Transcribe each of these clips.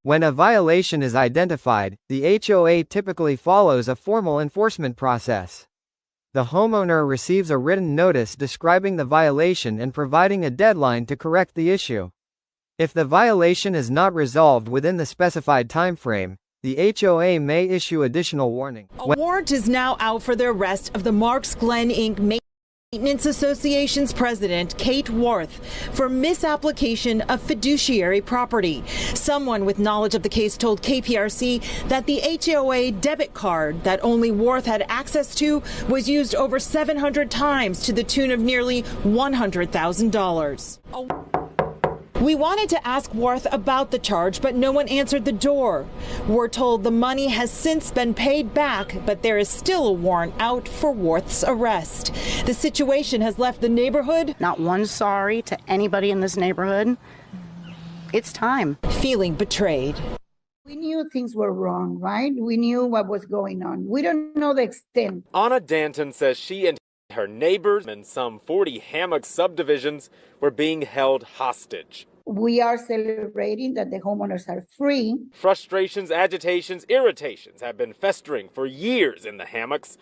When a violation is identified, the HOA typically follows a formal enforcement process. The homeowner receives a written notice describing the violation and providing a deadline to correct the issue. If the violation is not resolved within the specified timeframe, the HOA may issue additional warning. A warrant is now out for the arrest of the Markx Glenn Inc. Maintenance Association's president, Kate Worth, for misapplication of fiduciary property. Someone with knowledge of the case told KPRC that the HOA debit card that only Worth had access to was used over 700 times to the tune of nearly $100,000. We wanted to ask Worth about the charge, but no one answered the door. We're told the money has since been paid back, but there is still a warrant out for Worth's arrest. The situation has left the neighborhood not one sorry to anybody in this neighborhood. It's time. Feeling betrayed. We knew things were wrong, right? We knew what was going on. We don't know the extent. Anna Danton says she and her neighbors in some 40 hammock subdivisions were being held hostage. We are celebrating that the homeowners are free. Frustrations, agitations, irritations have been festering for years in the hammocks.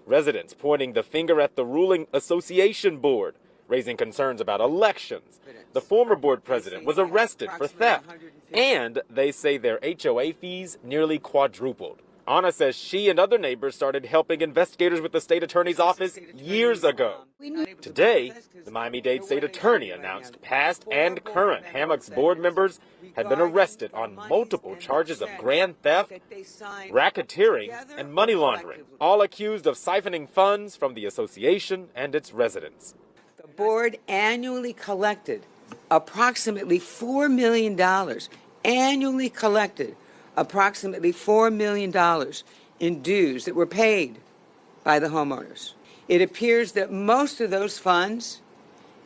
Residents pointing the finger at the ruling association board, raising concerns about elections. The former board president was arrested for theft, and they say their HOA fees nearly quadrupled. Anna says she and other neighbors started helping investigators with the state attorney's office years ago. Today, the Miami-Dade state attorney announced past and current hammocks board members had been arrested on multiple charges of grand theft, racketeering, and money laundering, all accused of siphoning funds from the association and its residents. The board annually collected approximately $4 million, approximately $4 million in dues that were paid by the homeowners. It appears that most of those funds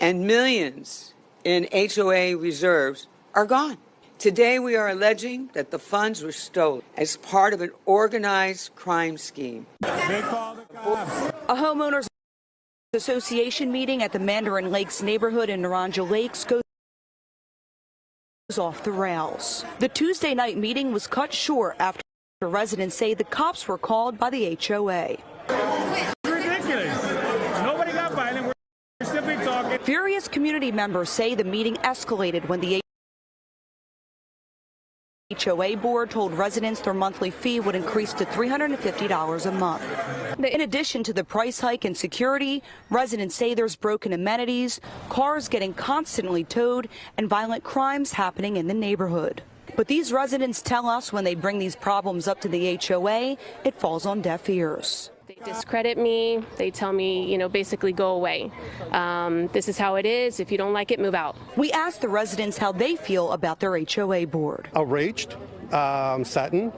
and millions in HOA reserves are gone. Today we are alleging that the funds were stolen as part of an organized crime scheme. They call the cops. A homeowners association meeting at the Mandarin Lakes neighborhood in Naranja Lakes goes off the rails. The Tuesday night meeting was cut short after residents say the cops were called by the HOA. It's ridiculous. Nobody got violent. We're simply talking. Various community members say the meeting escalated when the HOA board told residents their monthly fee would increase to $350 a month. In addition to the price hike and security, residents say there's broken amenities, cars getting constantly towed, and violent crimes happening in the neighborhood. But these residents tell us when they bring these problems up to the HOA, it falls on deaf ears. They discredit me. They tell me, basically go away. This is how it is. If you don't like it, move out. We asked the residents how they feel about their HOA board. Outraged, saddened,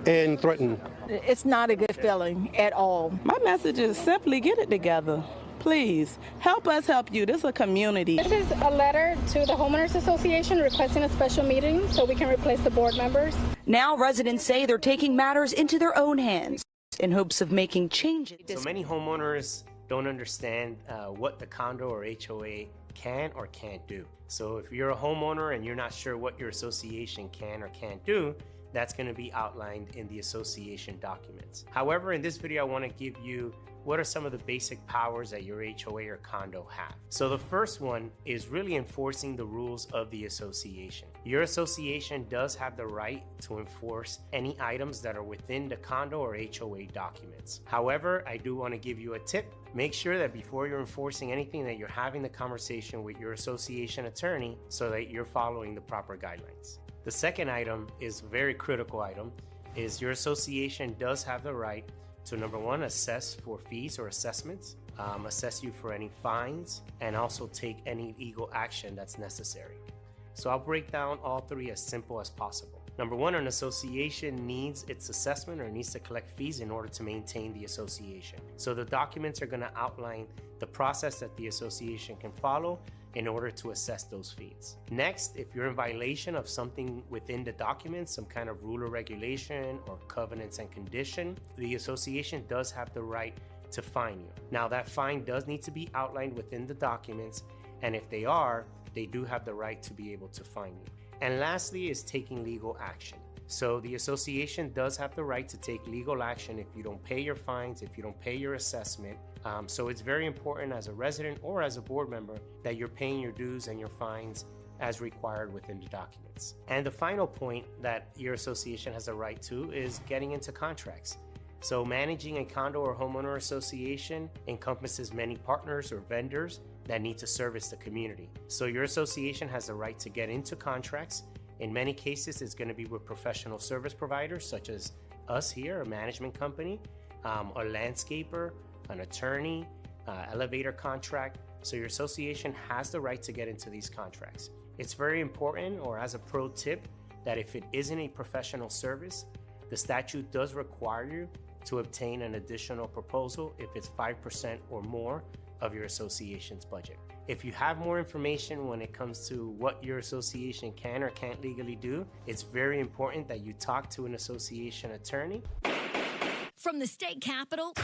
and threatened. It's not a good feeling at all. My message is simply get it together. Please, help us help you. This is a community. This is a letter to the Homeowners Association requesting a special meeting so we can replace the board members. Now residents say they're taking matters into their own hands in hopes of making changes. So many homeowners don't understand what the condo or HOA can or can't do. So if you're a homeowner and you're not sure what your association can or can't do, that's going to be outlined in the association documents. However, in this video, I want to give you what are some of the basic powers that your HOA or condo have. So the first one is really enforcing the rules of the association. Your association does have the right to enforce any items that are within the condo or HOA documents. However, I do want to give you a tip. Make sure that before you're enforcing anything that you're having the conversation with your association attorney so that you're following the proper guidelines. The second item is a very critical item, is your association does have the right to, number one, assess for fees or assessments, assess you for any fines, and also take any legal action that's necessary. So I'll break down all three as simple as possible. Number one, an association needs its assessment or needs to collect fees in order to maintain the association. So the documents are going to outline the process that the association can follow in order to assess those fees. Next, if you're in violation of something within the documents, some kind of rule or regulation or covenants and condition, the association does have the right to fine you. Now that fine does need to be outlined within the documents, and if they do have the right to be able to fine you. And lastly is taking legal action. So the association does have the right to take legal action if you don't pay your fines, if you don't pay your assessment. So it's very important as a resident or as a board member that you're paying your dues and your fines as required within the documents. And the final point that your association has a right to is getting into contracts. So managing a condo or homeowner association encompasses many partners or vendors that need to service the community. So your association has a right to get into contracts. In many cases, it's going to be with professional service providers such as us here, a management company, a landscaper, an attorney, elevator contract. So your association has the right to get into these contracts. It's very important, or as a pro tip, that if it isn't a professional service, the statute does require you to obtain an additional proposal if it's 5% or more of your association's budget. If you have more information when it comes to what your association can or can't legally do, it's very important that you talk to an association attorney. From the state capitol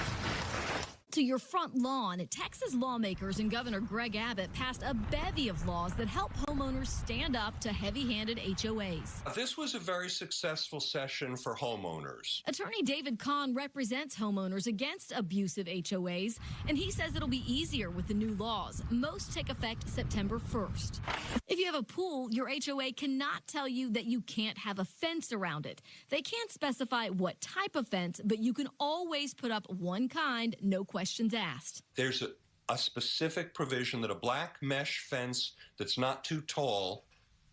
to your front lawn, Texas lawmakers and Governor Greg Abbott passed a bevy of laws that help homeowners stand up to heavy-handed HOAs. This was a very successful session for homeowners. Attorney David Kahn represents homeowners against abusive HOAs, and he says it'll be easier with the new laws. Most take effect September 1st. If you have a pool, your HOA cannot tell you that you can't have a fence around it. They can't specify what type of fence, but you can always put up one kind, no questions asked. There's a specific provision that a black mesh fence that's not too tall,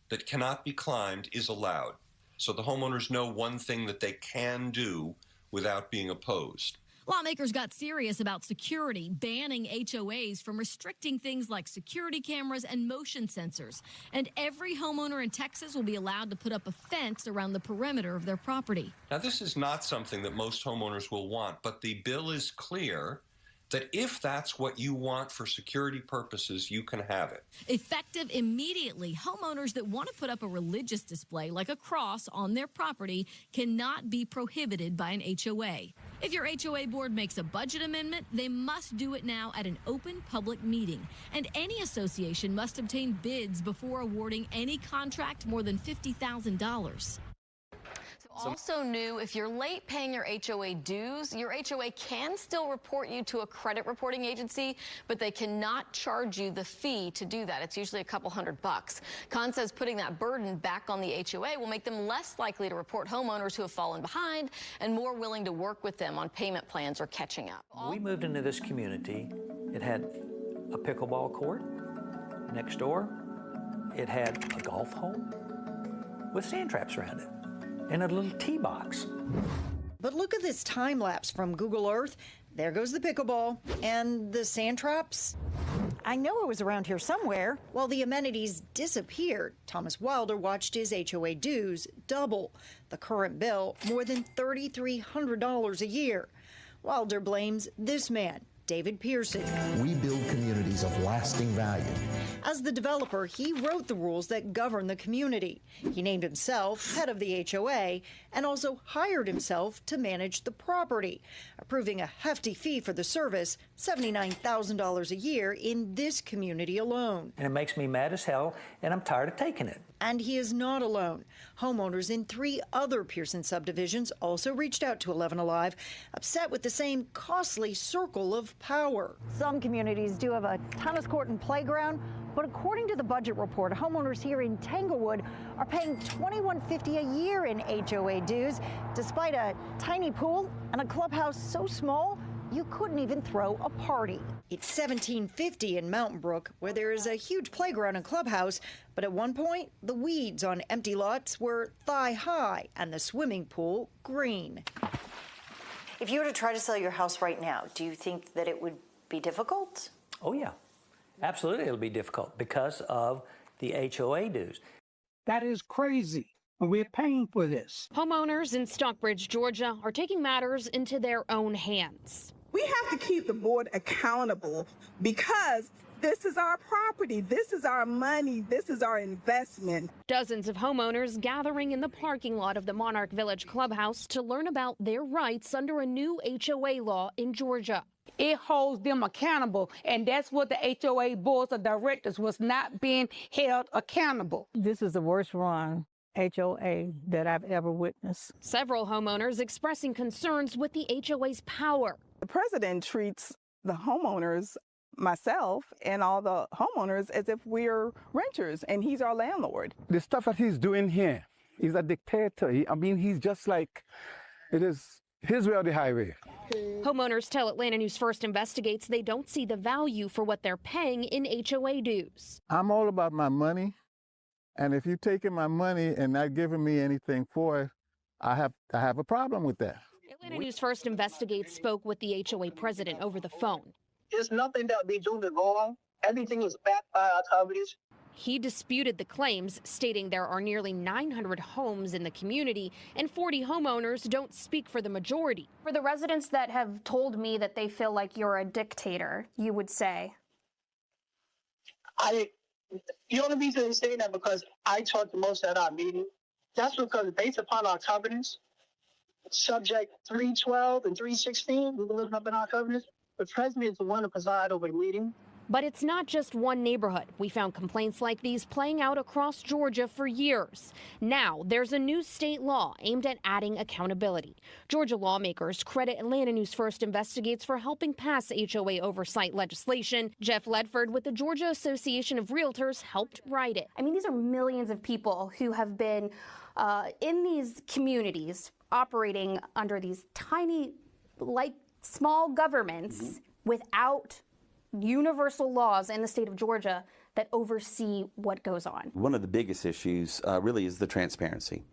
that cannot be climbed, is allowed. So the homeowners know one thing that they can do without being opposed. Lawmakers got serious about security, banning HOAs from restricting things like security cameras and motion sensors. And every homeowner in Texas will be allowed to put up a fence around the perimeter of their property. Now, this is not something that most homeowners will want, but the bill is clear that if that's what you want for security purposes, you can have it. Effective immediately, homeowners that want to put up a religious display like a cross on their property cannot be prohibited by an HOA. If your HOA board makes a budget amendment, they must do it now at an open public meeting. And any association must obtain bids before awarding any contract more than $50,000. Also new, if you're late paying your HOA dues, your HOA can still report you to a credit reporting agency, but they cannot charge you the fee to do that. It's usually a couple $100. Cant says putting that burden back on the HOA will make them less likely to report homeowners who have fallen behind and more willing to work with them on payment plans or catching up. We moved into this community. It had a pickleball court next door. It had a golf hole with sand traps around it and a little tee box. But look at this time lapse from Google Earth. There goes the pickleball and the sand traps. I know it was around here somewhere. While the amenities disappeared, Thomas Wilder watched his HOA dues double. The current bill, more than $3,300 a year. Wilder blames this man, David Pearson. We build communities of lasting value. As the developer, he wrote the rules that govern the community. He named himself head of the HOA and also hired himself to manage the property, approving a hefty fee for the service, $79,000 a year in this community alone. And it makes me mad as hell, and I'm tired of taking it. And he is not alone. Homeowners in 3 other Pearson subdivisions also reached out to 11 Alive, upset with the same costly circle of power. Some communities do have a tennis court and playground, but according to the budget report, homeowners here in Tanglewood are paying $21.50 a year in HOA dues, despite a tiny pool and a clubhouse so small you couldn't even throw a party. It's $17.50 in Mountain Brook, where there is a huge playground and clubhouse, but at one point, the weeds on empty lots were thigh-high and the swimming pool green. If you were to try to sell your house right now, do you think that it would be difficult? Oh, yeah. Absolutely, it'll be difficult because of the HOA dues. That is crazy. We're paying for this. Homeowners in Stockbridge, Georgia, are taking matters into their own hands. We have to keep the board accountable because this is our property, this is our money, this is our investment. Dozens of homeowners gathering in the parking lot of the Monarch Village Clubhouse to learn about their rights under a new HOA law in Georgia. it holds them accountable. And that's what the HOA boards of directors was not being held accountable. This is the worst run HOA that I've ever witnessed. Several homeowners expressing concerns with the HOA's power. The president treats the homeowners, myself and all the homeowners, as if we're renters and he's our landlord. The stuff that he's doing here, he's a dictator. He's just like, it is his way or the highway. Homeowners tell Atlanta News First Investigates they don't see the value for what they're paying in HOA dues. I'm all about my money. And if you're taking my money and not giving me anything for it, I have a problem with that. Atlanta News First Investigates spoke with the HOA president over the phone. There's nothing that we do is wrong. Everything is backed by our coverage. He disputed the claims, stating there are nearly 900 homes in the community and 40 homeowners don't speak for the majority. For the residents that have told me that they feel like you're a dictator, you would say? The only reason they say that because I talk the most at our meeting. That's because based upon our covenants, subject 312 and 316, we can look up in our covenants. The president is the one to preside over the meeting. But it's not just one neighborhood. We found complaints like these playing out across Georgia for years. Now, there's a new state law aimed at adding accountability. Georgia lawmakers credit Atlanta News First Investigates for helping pass HOA oversight legislation. Jeff Ledford with the Georgia Association of Realtors helped write it. I mean, these are millions of people who have been in these communities operating under these tiny, like small governments without universal laws in the state of Georgia that oversee what goes on. One of the biggest issues really is the transparency.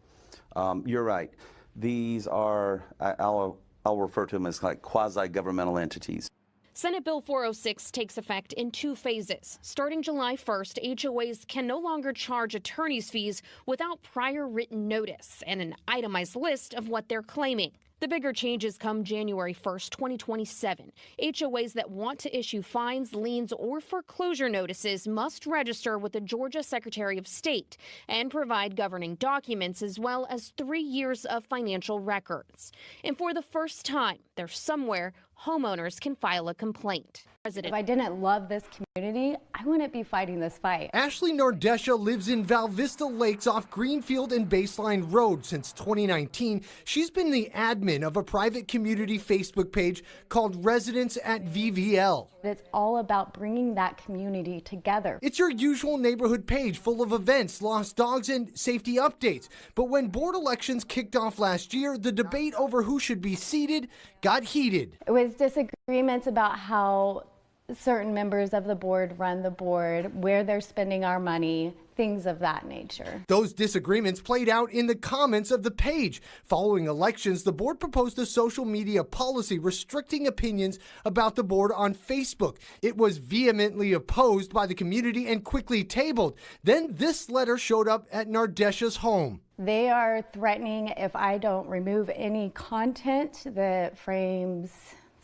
You're right. These are, I'll refer to them as like quasi-governmental entities. Senate Bill 406 takes effect in 2 phases. Starting July 1st, HOAs can no longer charge attorney's fees without prior written notice and an itemized list of what they're claiming. The bigger changes come January 1st, 2027. HOAs that want to issue fines, liens, or foreclosure notices must register with the Georgia Secretary of State and provide governing documents as well as 3 years of financial records. And for the first time, there's somewhere homeowners can file a complaint. If I didn't love this community, I wouldn't be fighting this fight. Ashley Nardesha lives in Val Vista Lakes off Greenfield and Baseline Road since 2019. She's been the admin of a private community Facebook page called Residents at VVL. It's all about bringing that community together. It's your usual neighborhood page full of events, lost dogs, and safety updates. But when board elections kicked off last year, the debate over who should be seated got heated. It was disagreements about how certain members of the board run the board, where they're spending our money, things of that nature. Those disagreements played out in the comments of the page. Following elections, the board proposed a social media policy restricting opinions about the board on Facebook. It was vehemently opposed by the community and quickly tabled. Then this letter showed up at Nardesha's home. They are threatening if I don't remove any content that frames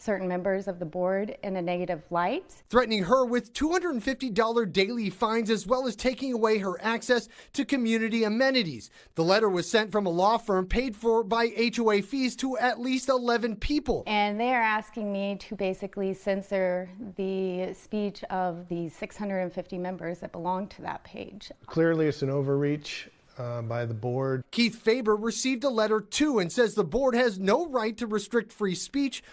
certain members of the board in a negative light. Threatening her with $250 daily fines as well as taking away her access to community amenities. The letter was sent from a law firm paid for by HOA fees to at least 11 people. And they are asking me to basically censor the speech of the 650 members that belong to that page. Clearly it's an overreach by the board. Keith Faber received a letter too and says the board has no right to restrict free speech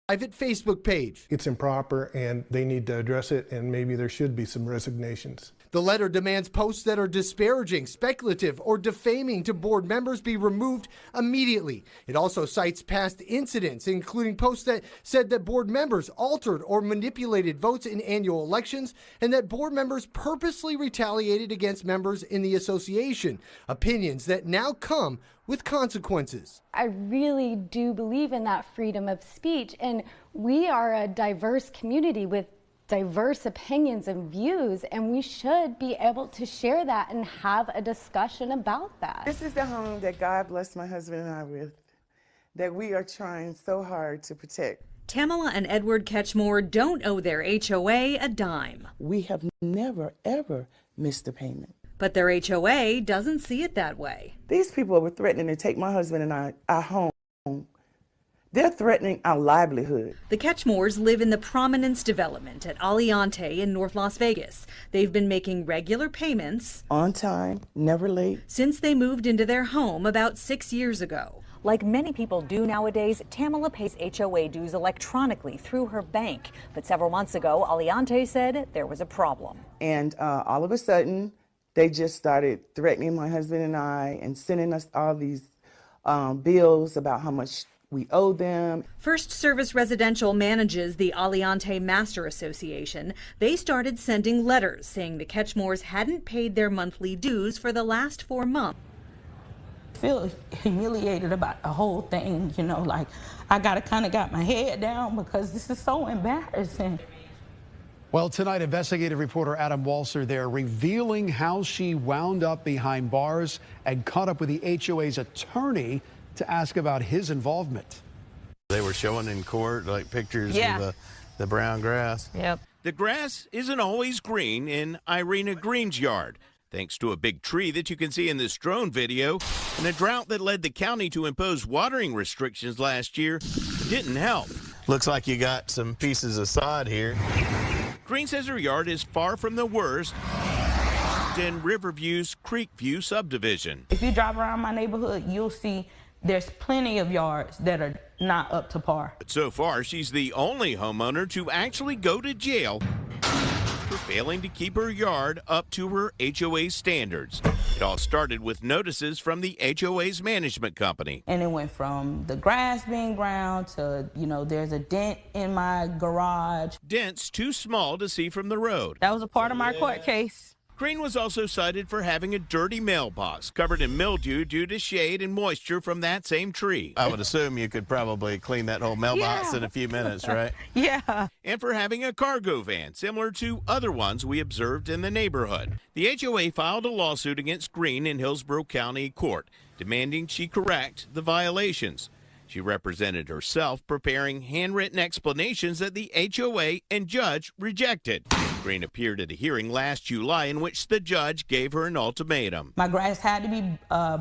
private Facebook page. It's improper and they need to address it, and maybe there should be some resignations. The letter demands posts that are disparaging, speculative, or defaming to board members be removed immediately. It also cites past incidents, including posts that said that board members altered or manipulated votes in annual elections and that board members purposely retaliated against members in the association. Opinions that now come with consequences. I really do believe in that freedom of speech, and we are a diverse community with diverse opinions and views, and we should be able to share that and have a discussion about that. This is the home that God blessed my husband and I with, that we are trying so hard to protect. Tamala and Edward Ketchmore don't owe their HOA a dime. We have never, ever missed a payment. But their HOA doesn't see it that way. These people were threatening to take my husband and I our home They're threatening our livelihood. The Ketchmores live in the Prominence development at Aliante in North Las Vegas. They've been making regular payments On time, never late. since they moved into their home about 6 years ago. Like many people do nowadays, Tamala pays HOA dues electronically through her bank. But several months ago, Aliante said there was a problem. And all of a sudden, they just started threatening my husband and I and sending us all these bills about how much we owe them. First Service Residential manages the Aliante Master Association. They started sending letters saying the Ketchmores hadn't paid their monthly dues for the last 4 months. Feel humiliated about the whole thing, you know, like I got my head down because this is so embarrassing. Well, tonight, investigative reporter Adam Walser there revealing how she wound up behind bars and caught up with the HOA's attorney to ask about his involvement. They were showing in court like pictures of the brown grass. Yep. The grass isn't always green in Irina Green's yard, thanks to a big tree that you can see in this drone video, and a drought that led the county to impose watering restrictions last year didn't help. Looks like you got some pieces of sod here. Green says her yard is far from the worst in Riverview's Creekview subdivision. If you drive around my neighborhood, you'll see there's plenty of yards that are not up to par. But so far, she's the only homeowner to actually go to jail for failing to keep her yard up to her HOA standards. It all started with notices from the HOA's management company. And it went from the grass being brown to, you know, there's a dent in my garage. Dents too small to see from the road. That was a part of my court case. Green was also cited for having a dirty mailbox covered in mildew due to shade and moisture from that same tree. I would assume you could probably clean that whole mailbox in a few minutes, right? Yeah. And for having a cargo van similar to other ones we observed in the neighborhood. The HOA filed a lawsuit against Green in Hillsborough County Court, demanding she correct the violations. She represented herself, preparing handwritten explanations that the HOA and judge rejected. Green appeared at a hearing last July in which the judge gave her an ultimatum. My grass had to be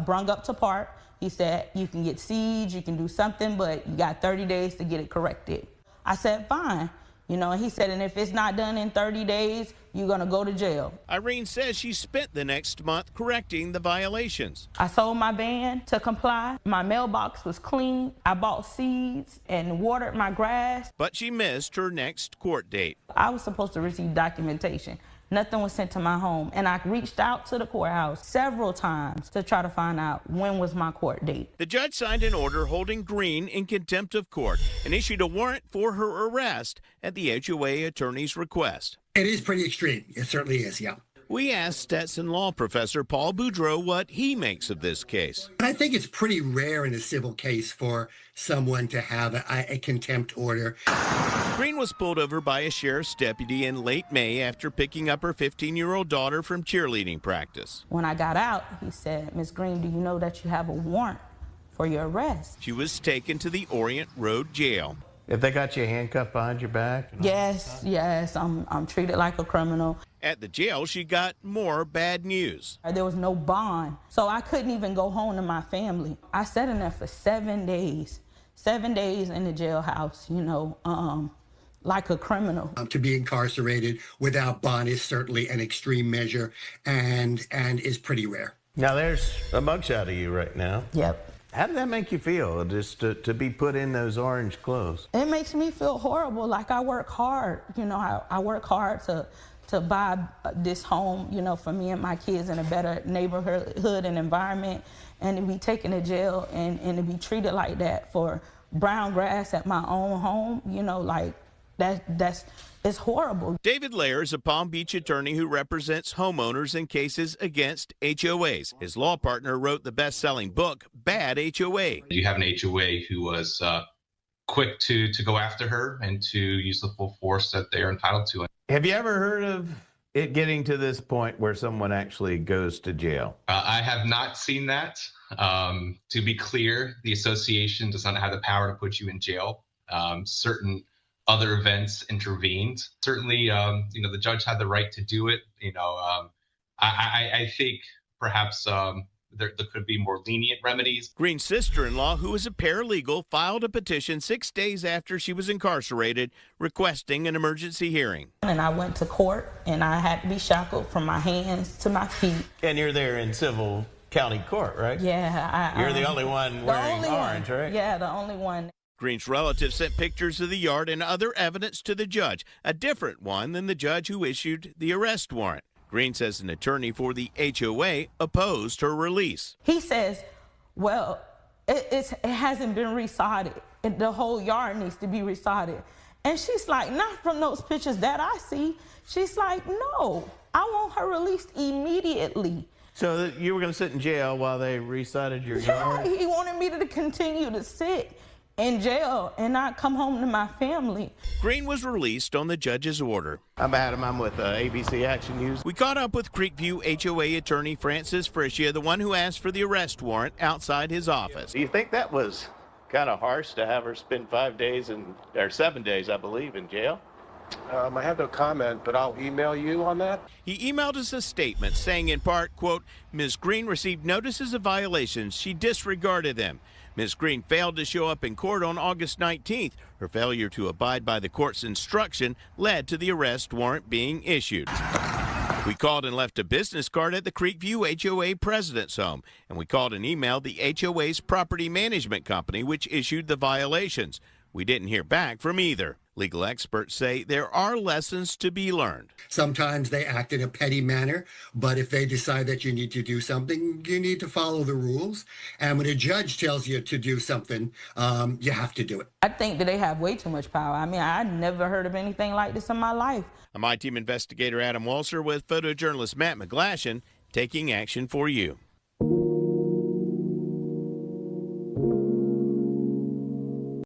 brung up to par. He said, you can get seeds, you can do something, but you got 30 days to get it corrected. I said, fine. You know, and he said, and if it's not done in 30 days, you're going to go to jail. Irene says she spent the next month correcting the violations. I sold my van to comply. My mailbox was clean. I bought seeds and watered my grass. But she missed her next court date. I was supposed to receive documentation. Nothing was sent to my home. And I reached out to the courthouse several times to try to find out when was my court date. The judge signed an order holding Green in contempt of court and issued a warrant for her arrest at the HOA attorney's request. It is pretty extreme. It certainly is, yeah. We asked Stetson law professor Paul Boudreau what he makes of this case. I think it's pretty rare in a civil case for someone to have a contempt order. Green was pulled over by a sheriff's deputy in late May after picking up her 15-year-old daughter from cheerleading practice. When I got out, he said, Ms. Green, do you know that you have a warrant for your arrest? She was taken to the Orient Road Jail. If they got you handcuffed behind your back? Yes, I'm treated like a criminal. At the jail, she got more bad news. There was no bond, so I couldn't even go home to my family. I sat in there for 7 days. 7 days in the jailhouse, you know, like a criminal. To be incarcerated without bond is certainly an extreme measure and is pretty rare. Now, there's a mugshot of you right now. Yep. How did that make you feel, just to be put in those orange clothes? It makes me feel horrible. Like I work hard, you know, I work hard to buy this home, you know, for me and my kids in a better neighborhood and environment, and to be taken to jail and to be treated like that for brown grass at my own home, you know, like it's horrible. David Lair is a Palm Beach attorney who represents homeowners in cases against HOAs. His law partner wrote the best-selling book, Bad HOA. You have an HOA who was quick to go after her and to use the full force that they're entitled to. Have you ever heard of it getting to this point where someone actually goes to jail? I have not seen that. To be clear, the association does not have the power to put you in jail. Certain other events intervened. Certainly, you know, the judge had the right to do it. You know, I think perhaps there could be more lenient remedies. Green's sister-in-law, who is a paralegal, filed a petition 6 days after she was incarcerated, requesting an emergency hearing. And I went to court, and I had to be shackled from my hands to my feet. And you're there in civil county court, right? Yeah. You're the only one wearing orange, right? Yeah, the only one. Green's relatives sent pictures of the yard and other evidence to the judge, a different one than the judge who issued the arrest warrant. Green says an attorney for the HOA opposed her release. He says, well, it hasn't been resodded. The whole yard needs to be resodded. And she's like, not from those pictures that I see. She's like, no, I want her released immediately. So you were going to sit in jail while they resodded your yard? Yeah, he wanted me to continue to sit in jail and not come home to my family. Green was released on the judge's order. I'm Adam. I'm with ABC Action News. We caught up with Creekview HOA attorney Francis Frischia, the one who asked for the arrest warrant, outside his office. Do you think that was kind of harsh to have her spend 5 days or 7 days, I believe, in jail? I have no comment, but I'll email you on that. He emailed us a statement saying in part, quote, Ms. Green received notices of violations. She disregarded them. Ms. Green failed to show up in court on August 19th. Her failure to abide by the court's instruction led to the arrest warrant being issued. We called and left a business card at the Creekview HOA president's home, and we called and emailed the HOA's property management company, which issued the violations. We didn't hear back from either. Legal experts say there are lessons to be learned. Sometimes they act in a petty manner, but if they decide that you need to do something, you need to follow the rules. And when a judge tells you to do something, you have to do it. I think that they have way too much power. I mean, I never heard of anything like this in my life. I'm My Team investigator Adam Walser with photojournalist Matt McGlashan, taking action for you.